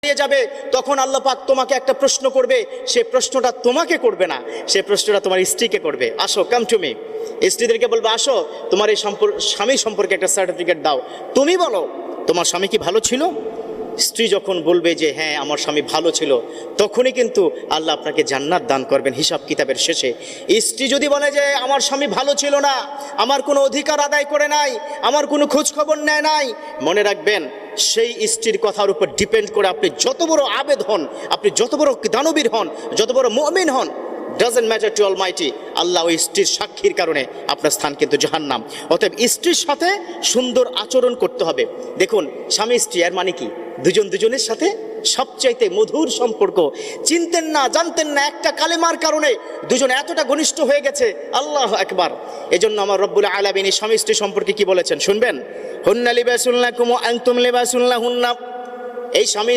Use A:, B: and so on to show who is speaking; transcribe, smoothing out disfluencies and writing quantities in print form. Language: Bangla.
A: যাবে, তখন আল্লাহ পাক তোমাকে একটা প্রশ্ন করবে। সে প্রশ্নটা তোমাকে করবে না, সে প্রশ্নটা তোমার স্ত্রীকে করবে। আসো, কাম টু মি। স্ত্রীদেরকে বলবে, আসো তোমার এই স্বামী সম্পর্কে একটা সার্টিফিকেট দাও, তুমি বলো তোমার স্বামী কি ভালো ছিল। স্ত্রী যখন বলবে যে হ্যাঁ আমার স্বামী ভালো ছিল, তখনই কিন্তু আল্লাহ আপনাকে জান্নাত দান করবেন হিসাব কিতাবের শেষে। স্ত্রী যদি বলে যে আমার স্বামী ভালো ছিল না, আমার কোনো অধিকার আদায় করে নাই, আমার কোনো খোঁজ খবর নেয় নাই, মনে রাখবেন সেই স্ত্রীর কথার উপর ডিপেন্ড করে আপনি যত বড় আবেদ হন, আপনি যত বড় দানবীর হন, যত বড় মুমিন হন, ডাজন্ট ম্যাটার টু অলমাইটি, আল্লাহ ওই স্ত্রীর সাক্ষীর কারণে আপনার স্থান কিন্তু জাহান্নাম। অতএব স্ত্রীর সাথে সুন্দর আচরণ করতে হবে। দেখুন, স্বামী স্ত্রী এর মানে কি? দুজন দুজনের সাথে সবচাইতে মধুর সম্পর্ক। চিনতেন না, জানতেন না, একটা কালেমার কারণে দুজন এতটা ঘনিষ্ঠ হয়ে গেছে। আল্লাহু আকবার। এজন্য আমার রব্বুল আলামিন স্বামী স্ত্রী সম্পর্কে কি বলেছেন শুনবেন? হুন্না লিবাসুল লাকুম ওয়া আনতুম লিবাসুল লাহুন্না। এই স্বামী